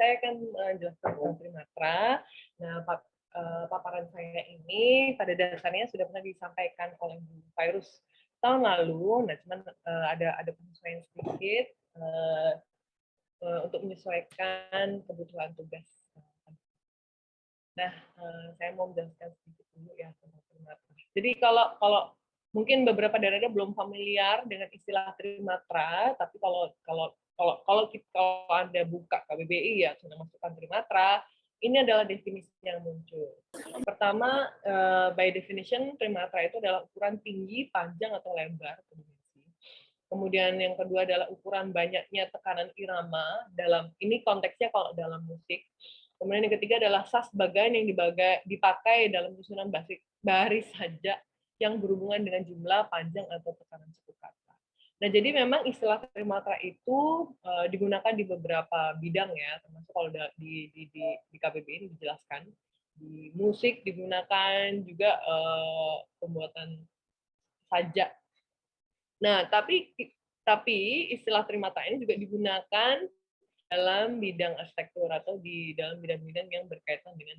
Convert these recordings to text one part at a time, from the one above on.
saya akan menjelaskan tentang trimatra. Nah, paparan saya ini pada dasarnya sudah pernah disampaikan oleh Bu Virus tahun lalu. Nah, cuman ada penyesuaian sedikit untuk menyesuaikan kebutuhan tugas. Nah, saya mau menjelaskan sedikit dulu ya tentang trimatra. Jadi kalau mungkin beberapa daerah belum familiar dengan istilah trimatra, tapi kalau Anda buka KBBI ya sudah masukkan trimatra, ini adalah definisi yang muncul. Pertama, by definition trimatra itu adalah ukuran tinggi, panjang atau lebar dimensi. Kemudian yang kedua adalah ukuran banyaknya tekanan irama dalam ini konteksnya kalau dalam musik. Kemudian yang ketiga adalah sas bagan yang dipakai dalam susunan baris saja yang berhubungan dengan jumlah, panjang, atau tekanan suku kata. Nah, jadi memang istilah trimatra itu digunakan di beberapa bidang ya, termasuk kalau di KBBI ini dijelaskan. Di musik digunakan juga pembuatan sajak. Nah, tapi istilah trimatra ini juga digunakan dalam bidang arsitektur atau di dalam bidang-bidang yang berkaitan dengan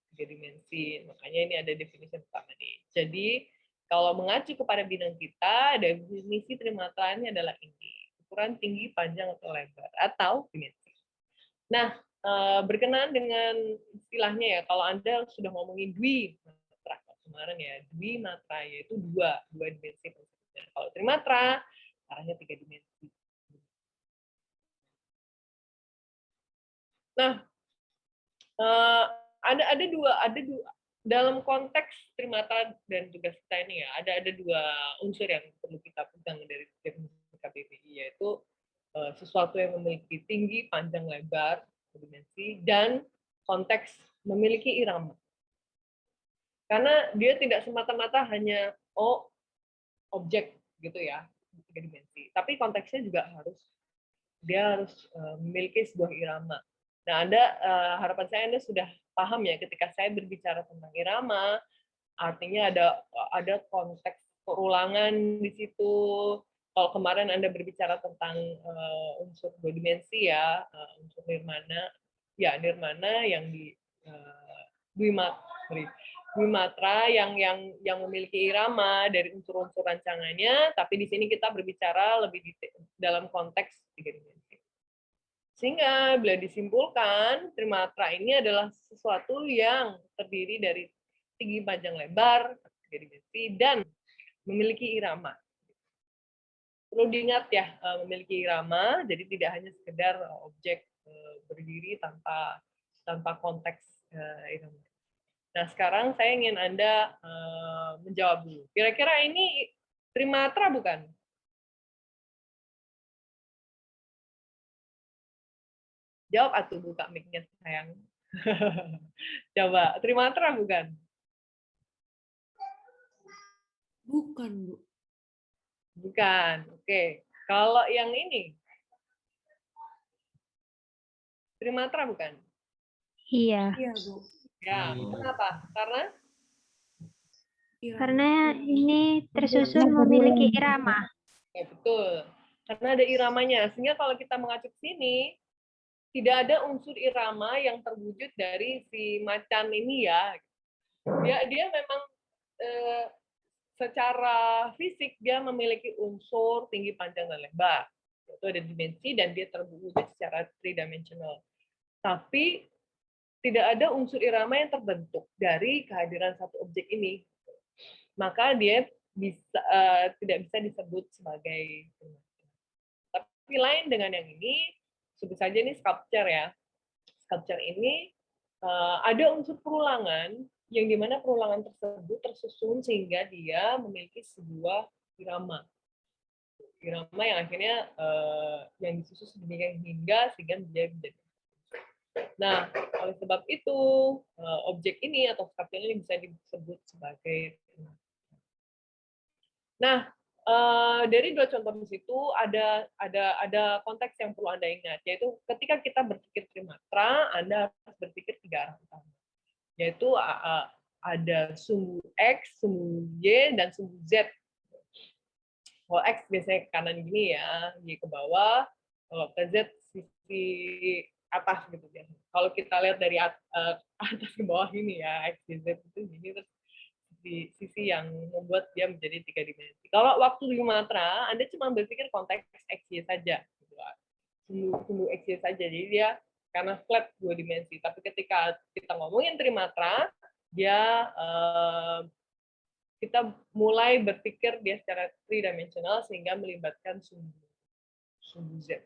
tiga dimensi. Makanya ini ada definisi pertama nih. Jadi kalau mengacu kepada bidang kita, definisi trimatra ini adalah ini, ukuran tinggi, panjang atau lebar atau dimensi. Nah, berkenaan dengan istilahnya ya, kalau Anda sudah ngomongin dwimatra kemarin ya, dwimatra yaitu dua dimensi. Kalau trimatra arahnya 3 dimensi. Nah, ada dua dalam konteks trimatra dan tugas kita ini ya, ada dua unsur yang perlu kita pegang dari definisi KBBI, yaitu sesuatu yang memiliki tinggi, panjang, lebar, dimensi, dan konteks memiliki irama. Karena dia tidak semata-mata hanya objek gitu ya, tiga dimensi, tapi konteksnya juga harus memiliki sebuah irama. Nah, harapan saya Anda sudah paham ya ketika saya berbicara tentang irama, artinya ada konteks perulangan di situ. Kalau kemarin Anda berbicara tentang unsur dua dimensi ya, unsur nirmana yang di Dwimatra yang memiliki irama dari unsur-unsur rancangannya, tapi di sini kita berbicara lebih dalam konteks tiga dimensi. Sehingga bila disimpulkan, trimatra ini adalah sesuatu yang terdiri dari tinggi, panjang, lebar, tiga dimensi, dan memiliki irama. Perlu diingat ya, memiliki irama, jadi tidak hanya sekedar objek berdiri tanpa konteks irama. Nah, sekarang saya ingin Anda menjawab dulu. Kira-kira ini trimatra bukan? Jawab atuh, buka mic-nya sayang. Coba, trimatra bukan? Bukan, Bu. Bukan. Oke. Kalau yang ini? Trimatra bukan? Iya. Iya, Bu. Ya, kenapa? Karena ini tersusun memiliki irama. Ya, betul. Karena ada iramanya. Sehingga kalau kita mengacu ke sini, tidak ada unsur irama yang terwujud dari si macan ini ya. Dia memang secara fisik dia memiliki unsur tinggi, panjang, dan lebar. Itu ada dimensi dan dia terwujud secara three-dimensional. Tapi tidak ada unsur irama yang terbentuk dari kehadiran satu objek ini. Maka dia tidak bisa disebut sebagai trimatra. Tapi lain dengan yang ini, sebut saja ini sculpture ya. Sculpture ini ada unsur perulangan yang dimana perulangan tersebut tersusun sehingga dia memiliki sebuah irama yang akhirnya yang disusun sedemikian hingga sehingga dia menjadi. Nah, oleh sebab itu objek ini atau sculpture ini bisa disebut sebagai. Nah, dari dua contoh di situ ada konteks yang perlu Anda ingat, yaitu ketika kita berpikir trimatra, Anda harus berpikir tiga arah utama, yaitu ada sumbu X, sumbu Y, dan sumbu Z. Kalau X biasanya ke kanan gini ya, Y ke bawah. Kalau ke Z sisi atas gitu ya. Kalau kita lihat dari atas ke bawah ini ya, X, Y, Z itu gini, terus di sisi yang membuat dia menjadi 3 dimensi. Kalau waktu di Sumatera, Anda cuma berpikir konteks X, Y saja. Gitu. Sumbu X, Y saja. Jadi dia karena flat 2 dimensi. Tapi ketika kita ngomongin trimatra, dia kita mulai berpikir dia secara 3-dimensional sehingga melibatkan sumbu Z.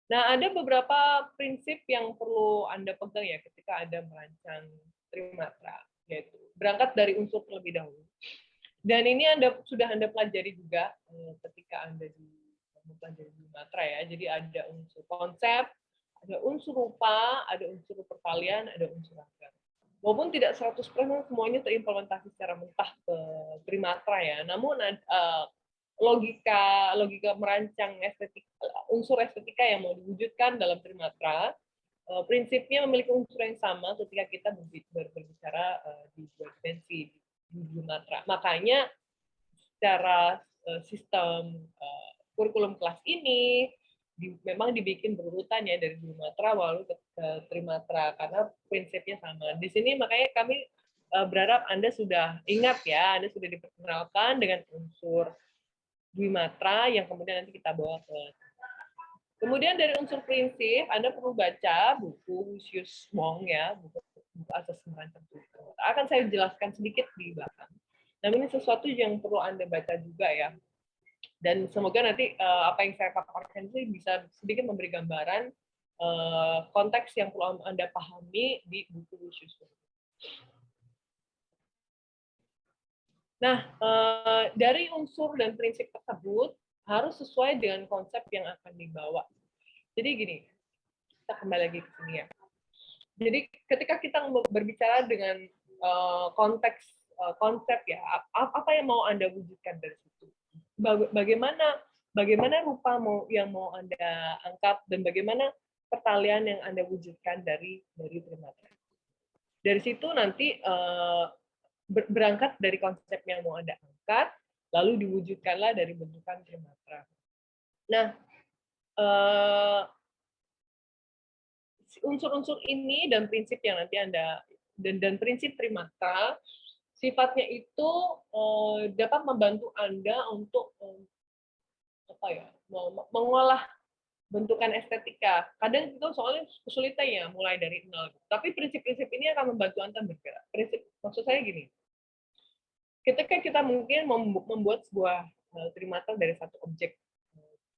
Nah, ada beberapa prinsip yang perlu Anda pegang ya ketika Anda merancang trimatra, yaitu berangkat dari unsur terlebih dahulu. Dan ini sudah Anda pelajari juga ketika Anda mempelajari trimatra ya. Jadi ada unsur konsep, ada unsur rupa, ada unsur perkalian, ada unsur akar. Walaupun tidak 100% semuanya terimplementasi secara mentah ke trimatra ya, namun logika merancang unsur estetika yang mau diwujudkan dalam trimatra, prinsipnya memiliki unsur yang sama ketika kita berbicara di dua dimensi di trimatra. Makanya secara sistem kurikulum kelas ini memang dibikin berurutan ya dari trimatra lalu ke trimatra karena prinsipnya sama. Di sini makanya kami berharap Anda sudah ingat ya, Anda sudah diperkenalkan dengan unsur Dwimatra yang kemudian nanti kita bawa ke. Kemudian dari unsur prinsip, Anda perlu baca buku Lucius Wong ya, buku asas merancang trimatra. Akan saya jelaskan sedikit di belakang. Namun ini sesuatu yang perlu Anda baca juga ya. Dan semoga nanti apa yang saya paparkan itu bisa sedikit memberi gambaran konteks yang perlu Anda pahami di buku Lucius Wong. Nah, dari unsur dan prinsip tersebut harus sesuai dengan konsep yang akan dibawa. Jadi gini, kita kembali lagi ke sini ya. Jadi ketika kita berbicara dengan konteks konsep ya, apa yang mau Anda wujudkan dari situ? Bagaimana rupa yang mau Anda angkat dan bagaimana pertalian yang Anda wujudkan dari trimatra. Dari situ nanti berangkat dari konsep yang mau Anda angkat, lalu diwujudkanlah dari bentukan trimatra. Nah, unsur-unsur ini dan prinsip yang nanti Anda dan prinsip trimatra sifatnya itu dapat membantu Anda untuk mengolah bentukan estetika. Kadang itu soalnya kesulitan ya mulai dari nol. Tapi prinsip-prinsip ini akan membantu Anda bergerak. Maksud saya gini. Ketika kita mungkin membuat sebuah trimatra dari satu objek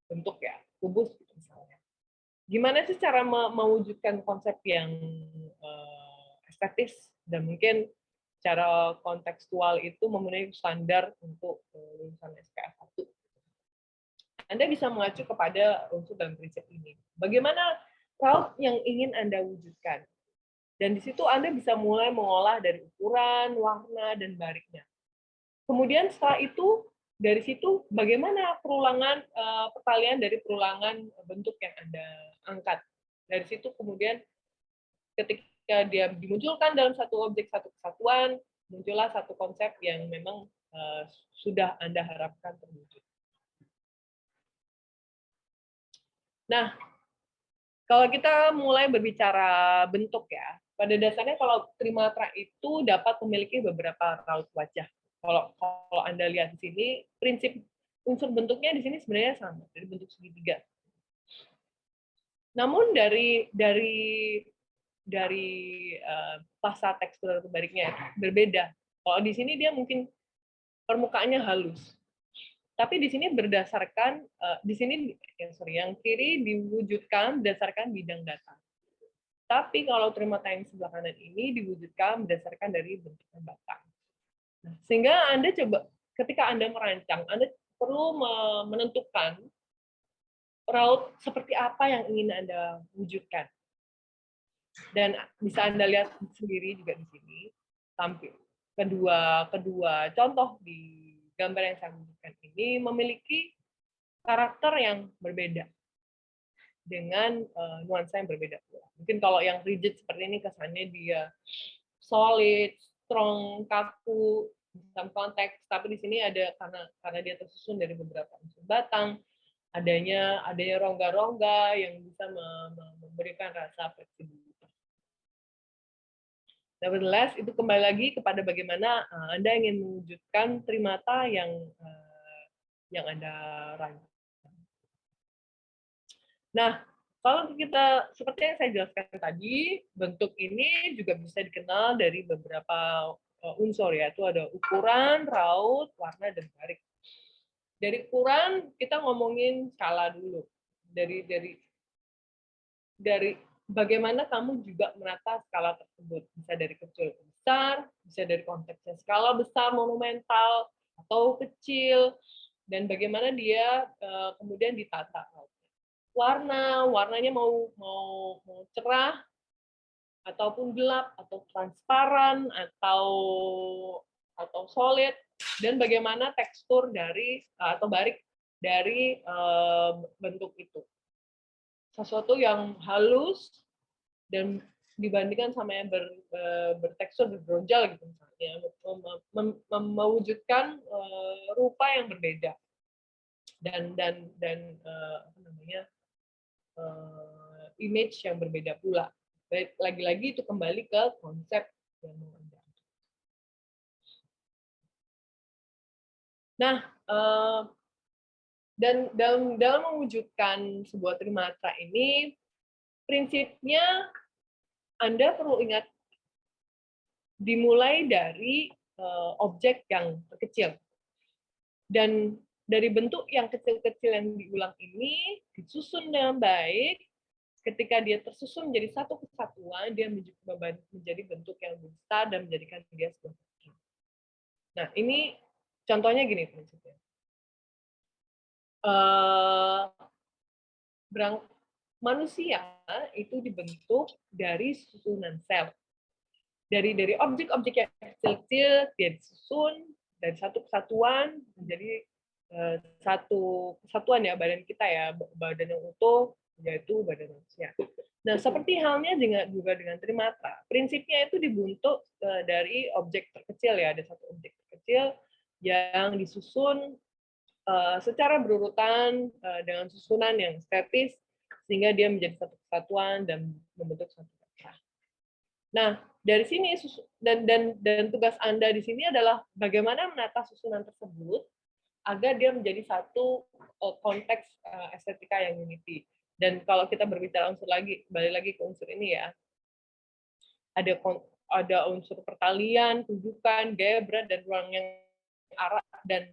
bentuk ya, kubus misalnya. Gimana sih cara mewujudkan konsep yang estetis dan mungkin secara kontekstual itu memenuhi standar untuk lulusan SKS 1. Anda bisa mengacu kepada unsur dan prinsip ini. Bagaimana raut yang ingin Anda wujudkan? Dan di situ Anda bisa mulai mengolah dari ukuran, warna, dan bariknya. Kemudian setelah itu, dari situ bagaimana perulangan pertalian dari perulangan bentuk yang Anda angkat. Dari situ kemudian ketika dia dimunculkan dalam satu objek, satu kesatuan, muncullah satu konsep yang memang sudah Anda harapkan terwujud. Nah, kalau kita mulai berbicara bentuk ya, pada dasarnya kalau trimatra itu dapat memiliki beberapa raut wajah. Kalau Anda lihat di sini, prinsip unsur bentuknya di sini sebenarnya sama, dari bentuk segitiga. Namun dari pasta tekstur baliknya berbeda. Kalau di sini dia mungkin permukaannya halus. Tapi di sini berdasarkan yang kiri diwujudkan berdasarkan bidang data. Tapi kalau trimatra yang sebelah kanan ini diwujudkan berdasarkan dari bentukan batang. Nah, sehingga Anda coba ketika Anda merancang, Anda perlu menentukan raut seperti apa yang ingin Anda wujudkan. Dan bisa Anda lihat sendiri juga di sini tampil kedua contoh di gambar yang saya tunjukkan ini memiliki karakter yang berbeda dengan nuansa yang berbeda pula. Mungkin kalau yang rigid seperti ini kesannya dia solid, strong, kaku dalam konteks, tapi di sini ada karena dia tersusun dari beberapa unsur batang, adanya rongga-rongga yang bisa memberikan rasa fleksibilitas. Nevertheless, itu kembali lagi kepada bagaimana Anda ingin mewujudkan trimata yang Anda rancang. Nah, kalau kita seperti yang saya jelaskan tadi, bentuk ini juga bisa dikenal dari beberapa unsur, yaitu ada ukuran, raut, warna, dan garis. Dari ukuran kita ngomongin skala dulu. Dari bagaimana kamu juga menata skala tersebut. Bisa dari kecil ke besar, bisa dari konteksnya skala besar monumental atau kecil, dan bagaimana dia kemudian ditata. Warnanya mau cerah ataupun gelap atau transparan atau solid, dan bagaimana tekstur dari atau barik dari bentuk itu. Sesuatu yang halus dan dibandingkan sama yang bertekstur bergerojal gitu misalnya, mewujudkan rupa yang berbeda dan apa namanya, image yang berbeda pula. Lagi-lagi itu kembali ke konsep yang mau Anda. Nah, dan dalam mewujudkan sebuah trimatra ini, prinsipnya Anda perlu ingat dimulai dari objek yang terkecil. Dan dari bentuk yang kecil-kecil yang diulang ini disusun dengan baik. Ketika dia tersusun menjadi satu kesatuan, dia menjadi bentuk yang besar dan menjadikan dia sebuah bentuk. Nah, ini contohnya gini prinsipnya. Manusia itu dibentuk dari susunan sel. Dari objek-objek yang kecil-kecil, dia disusun dari satu kesatuan menjadi satu kesatuan ya, badan kita ya, badan yang utuh, yaitu badan manusia. Nah, seperti halnya juga dengan trimatra, prinsipnya itu dibentuk dari objek terkecil ya, ada satu objek terkecil yang disusun secara berurutan dengan susunan yang estetis sehingga dia menjadi satu kesatuan dan membentuk satu kata. Nah, dari sini dan tugas Anda di sini adalah bagaimana menata susunan tersebut agar dia menjadi satu konteks estetika yang unity. Dan kalau kita berbicara unsur lagi, balik lagi ke unsur ini ya, ada unsur pertalian, tujukan, gaya berat, dan ruang yang arah dan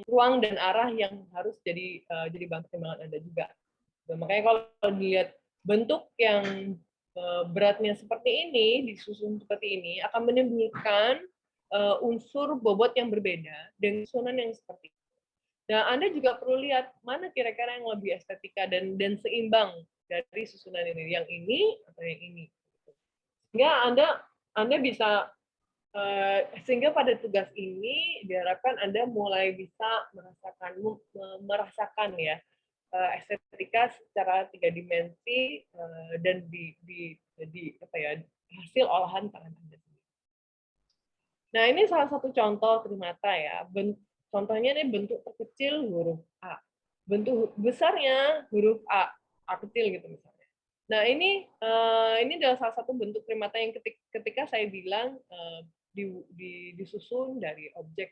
ruang dan arah yang harus jadi bahan pertimbangan Anda juga. Dan makanya kalau dilihat bentuk yang beratnya seperti ini, disusun seperti ini, akan menimbulkan unsur bobot yang berbeda dengan susunan yang seperti itu. Nah, Anda juga perlu lihat mana kira-kira yang lebih estetika dan seimbang dari susunan ini, yang ini atau yang ini. Sehingga Anda bisa sehingga pada tugas ini diharapkan Anda mulai bisa merasakan ya estetika secara 3 dimensi dan di apa ya, hasil olahan tangan Anda sendiri. Nah, ini salah satu contoh trimata ya. Contohnya ini bentuk terkecil huruf A. Bentuk besarnya huruf A kecil gitu misalnya. Nah, ini adalah salah satu bentuk trimata yang ketika saya bilang disusun dari objek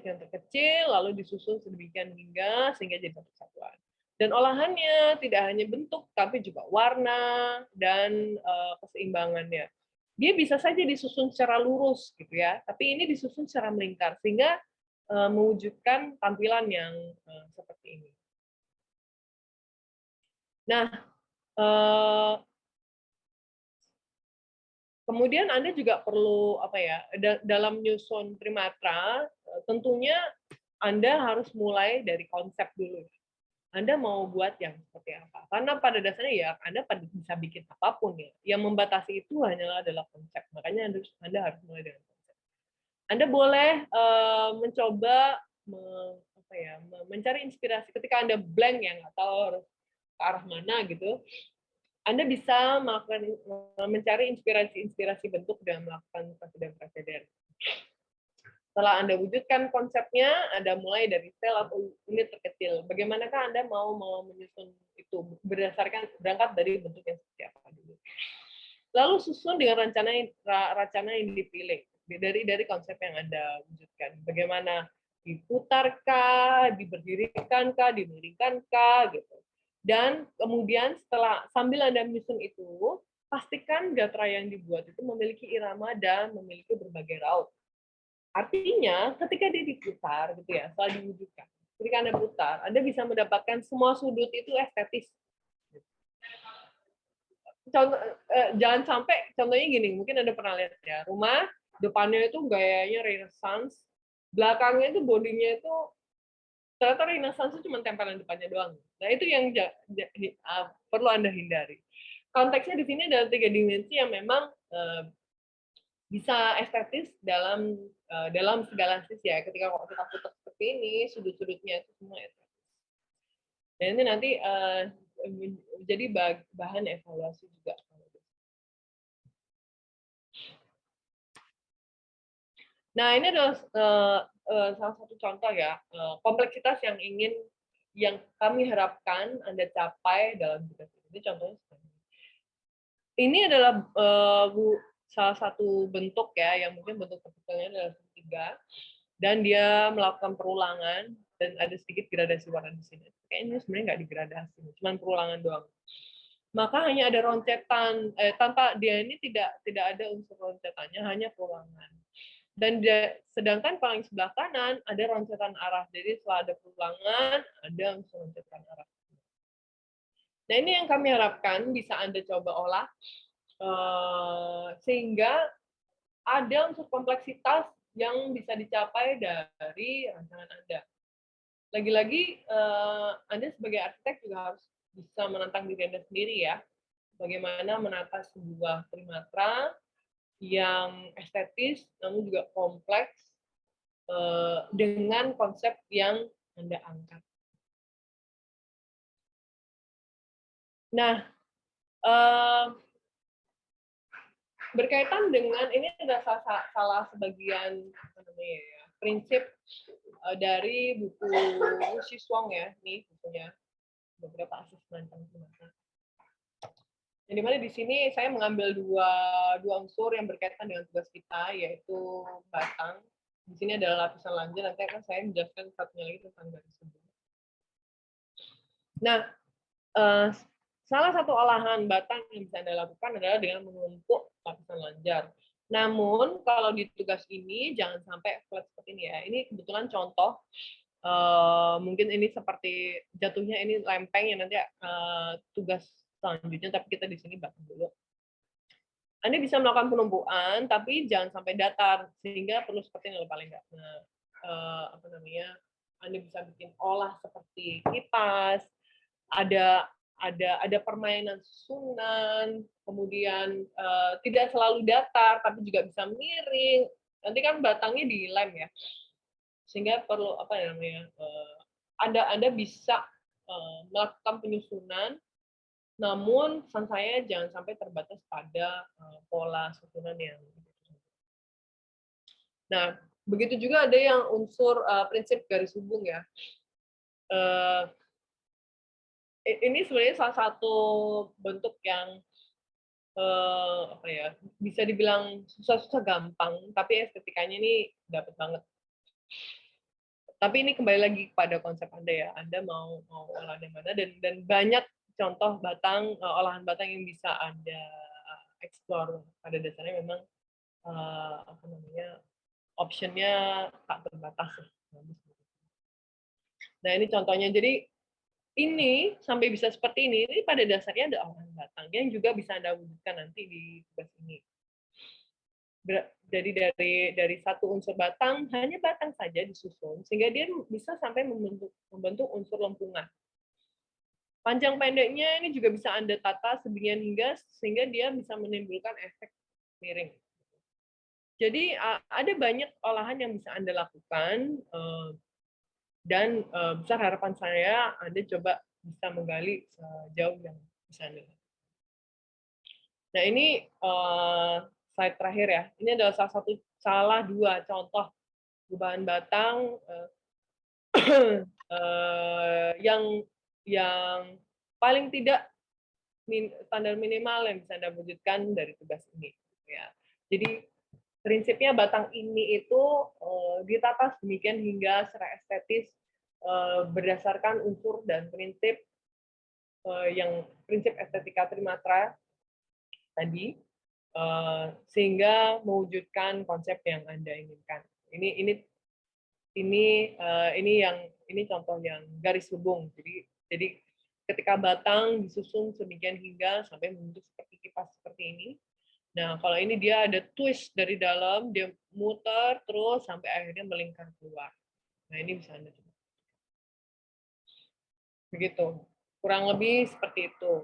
yang terkecil, lalu disusun sedemikian hingga sehingga jadi satu kesatuan. Dan olahannya tidak hanya bentuk, tapi juga warna dan keseimbangannya. Dia bisa saja disusun secara lurus, gitu ya, tapi ini disusun secara melingkar, sehingga mewujudkan tampilan yang seperti ini. Nah, kemudian Anda juga perlu apa ya, dalam nyusun trimatra, tentunya Anda harus mulai dari konsep dulu. Anda mau buat yang seperti apa? Karena pada dasarnya ya Anda bisa bikin apapun ya. Yang membatasi itu hanyalah adalah konsep. Makanya Anda harus mulai dengan konsep. Anda boleh mencoba mencari inspirasi ketika Anda blank ya, nggak tahu harus ke arah mana gitu. Anda bisa mencari inspirasi bentuk dan melakukan preseden-preseden. Setelah Anda wujudkan konsepnya, Anda mulai dari sel atau unit terkecil. Bagaimanakah Anda mau menyusun itu berdasarkan berangkat dari bentuk yang seperti apa dulu. Lalu susun dengan rencana yang dipilih dari konsep yang Anda wujudkan. Bagaimana diputarkah, diberdirikan,kah, dimiringkankah, gitu. Dan kemudian sambil Anda menyusun itu, pastikan gatra yang dibuat itu memiliki irama dan memiliki berbagai raut. Artinya, ketika dia diputar, gitu ya, setelah diwujudkan, ketika Anda putar, Anda bisa mendapatkan semua sudut itu estetis. Jangan sampai, contohnya gini, mungkin Anda pernah lihat ya, rumah depannya itu gayanya Renaissance, belakangnya itu bodinya itu ternyata Renaissance itu cuma tempelan depannya doang. Nah itu yang perlu Anda hindari. Konteksnya di sini adalah 3 dimensi yang memang bisa estetis dalam segala sisi ya. Ketika kita putar seperti ini, sudut-sudutnya itu semua estetis. Dan ini nanti jadi bahan evaluasi juga. Nah, ini adalah salah satu contoh ya, kompleksitas yang kami harapkan Anda capai dalam tugas ini. Ini contohnya seperti ini. Ini adalah salah satu bentuk ya, yang mungkin bentuk terkecilnya adalah segitiga, dan dia melakukan perulangan, dan ada sedikit gradasi warna di sini. Kayaknya ini sebenarnya nggak digradasi, cuma perulangan doang. Maka hanya ada roncetan, tanpa dia ini tidak ada unsur roncetannya, hanya perulangan. Dan sedangkan paling sebelah kanan ada roncetan arah. Jadi setelah ada perulangan, ada unsur roncetan arah. Nah ini yang kami harapkan bisa Anda coba olah, sehingga ada unsur kompleksitas yang bisa dicapai dari rancangan Anda. Lagi-lagi, Anda sebagai arsitek juga harus bisa menantang diri Anda sendiri ya. Bagaimana menata sebuah trimatra yang estetis, namun juga kompleks, dengan konsep yang Anda angkat. Nah, berkaitan dengan ini adalah salah sebagian prinsip dari buku Siswong ya, ini bukunya beberapa asesmen tentang. Yang dimana di sini saya mengambil dua unsur yang berkaitan dengan tugas kita, yaitu batang. Di sini adalah lapisan lanjut, nanti akan saya menjelaskan satunya lagi tentang garis hubung. Nah, salah satu olahan batang yang bisa Anda lakukan adalah dengan menumpuk lapisan lanjar. Namun, kalau di tugas ini, jangan sampai flat seperti ini ya. Ini kebetulan contoh, mungkin ini seperti jatuhnya ini lempeng yang nanti tugas selanjutnya, tapi kita di sini batang dulu. Anda bisa melakukan penumpukan, tapi jangan sampai datar, sehingga perlu seperti ini paling nggak. Nah, Anda bisa bikin olah seperti kipas, ada permainan susunan, kemudian tidak selalu datar, tapi juga bisa miring. Nanti kan batangnya dilem ya, sehingga perlu Anda bisa melakukan penyusunan. Namun, pesan saya jangan sampai terbatas pada pola susunan yang. Nah, begitu juga ada yang unsur prinsip garis hubung ya. Ini sebenarnya salah satu bentuk yang bisa dibilang susah-susah gampang, tapi estetikanya ini dapat banget. Tapi ini kembali lagi pada konsep Anda ya. Anda mau olahan yang mana, dan banyak contoh olahan batang yang bisa Anda explore. Pada dasarnya memang optionnya tak terbatas. Nah ini contohnya. Jadi ini sampai bisa seperti ini pada dasarnya ada olahan batang yang juga bisa Anda wujudkan nanti di tugas ini. Jadi dari satu unsur batang, hanya batang saja disusun, sehingga dia bisa sampai membentuk unsur lempungan. Panjang pendeknya ini juga bisa Anda tata sedemikian hingga sehingga dia bisa menimbulkan efek miring. Jadi ada banyak olahan yang bisa Anda lakukan, dan besar harapan saya Anda coba bisa menggali sejauh yang bisa Anda. Nah ini slide terakhir ya. Ini adalah salah dua contoh gubahan batang yang paling tidak standar minimal yang bisa Anda wujudkan dari tugas ini. Ya. Jadi prinsipnya batang ini itu ditata sedemikian hingga secara estetis berdasarkan unsur dan prinsip yang prinsip estetika Trimatra tadi, sehingga mewujudkan konsep yang Anda inginkan. Ini contoh yang garis hubung. Jadi ketika batang disusun sedemikian hingga sampai membentuk seperti kipas seperti ini. Nah, kalau ini dia ada twist dari dalam, dia muter terus sampai akhirnya melingkar keluar. Nah, ini bisa Anda coba. Begitu. Kurang lebih seperti itu.